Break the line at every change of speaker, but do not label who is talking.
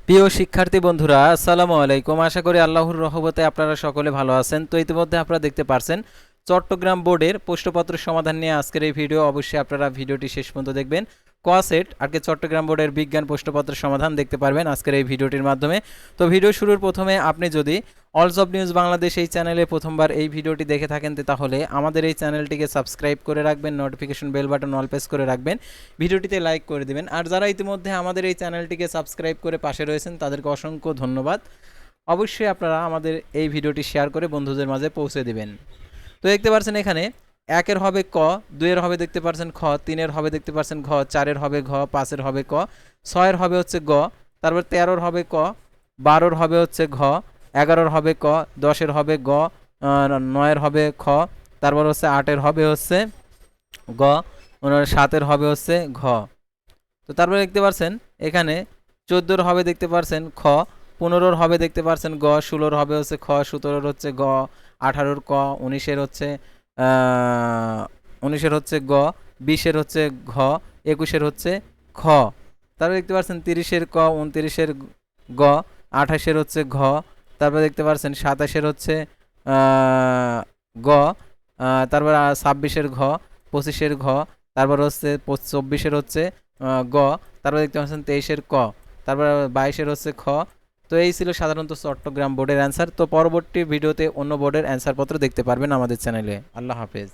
প্রিয় শিক্ষার্থী বন্ধুরা, আসসালামু আলাইকুম। আশা করি আল্লাহর রহমতে আপনারা সকলে ভালো আছেন। তো ইতিমধ্যে আপনারা দেখতে পারছেন চট্টগ্রাম বোর্ডের প্রশ্নপত্র সমাধান নিয়ে আজকের এই ভিডিও। অবশ্যই আপনারা ভিডিওটি শেষ পর্যন্ত দেখবেন। ক সেট আর কি চট্টগ্রাম বোর্ডের বিজ্ঞান প্রশ্নপত্র সমাধান দেখতে পারবেন আজকের এই ভিডিওটির মাধ্যমে। তো ভিডিও শুরুর প্রথমে আপনি যদি অলস অব নিউজ বাংলাদেশ এই চ্যানেলে প্রথমবার এই ভিডিওটি দেখে থাকেন তাহলে আমাদের এই চ্যানেলটিকে সাবস্ক্রাইব করে রাখবেন, notification bell button all press করে রাখবেন, ভিডিওটিতে লাইক করে দিবেন। আর যারা ইতিমধ্যে আমাদের এই চ্যানেলটিকে সাবস্ক্রাইব করে পাশে রয়েছেন তাদেরকে অসংখ্য ধন্যবাদ। অবশ্যই আপনারা আমাদের এই ভিডিওটি শেয়ার করে বন্ধুদের মাঝে পৌঁছে দিবেন। তো দেখতে পাচ্ছেন এখানে একের হবে ক, দুইয়ের হবে দেখতে পাচ্ছেন খ, তিনের হবে দেখতে পাচ্ছেন ঘ, চারের হবে ঘ, পাঁচের হবে ক, ছয়ের হবে হচ্ছে গ, তারপর 13-র হবে ক, 12-র হবে হচ্ছে ঘ, 11-র হবে ক, 10-এর হবে গ, 9-এর হবে খ, তারপর হচ্ছে 8-এর হবে হচ্ছে গ, 7-এর হবে হচ্ছে ঘ। তো তারপরে দেখতে পাচ্ছেন এখানে 14-র হবে দেখতে পাচ্ছেন খ, 15-র হবে দেখতে পাচ্ছেন গ, 16-র হবে হচ্ছে খ, 17-র হচ্ছে গ, 18-র ক, 19-এর হচ্ছে 19-এর হচ্ছে গ, 20-এর হচ্ছে ঘ, 21-এর হচ্ছে খ। তারপরে দেখতে পাচ্ছেন 30-এর ক, 29-এর গ, 28-এর হচ্ছে ঘ, তারপরে দেখতে পাচ্ছেন 27-এর হচ্ছে গ, তারপর 26-এর ঘ, 25-এর ঘ, তারপর হচ্ছে 24-এর হচ্ছে গ, তারপর দেখতে পাচ্ছেন 23-এর ক, তারপর 22-এর হচ্ছে খ। তো এই ছিল সাধারণত চট্টগ্রাম বোর্ডের অ্যান্সার। তো পরবর্তী ভিডিওতে অন্য বোর্ডের অ্যান্সারপত্র দেখতে পারবেন আমাদের চ্যানেলে। আল্লাহ হাফেজ।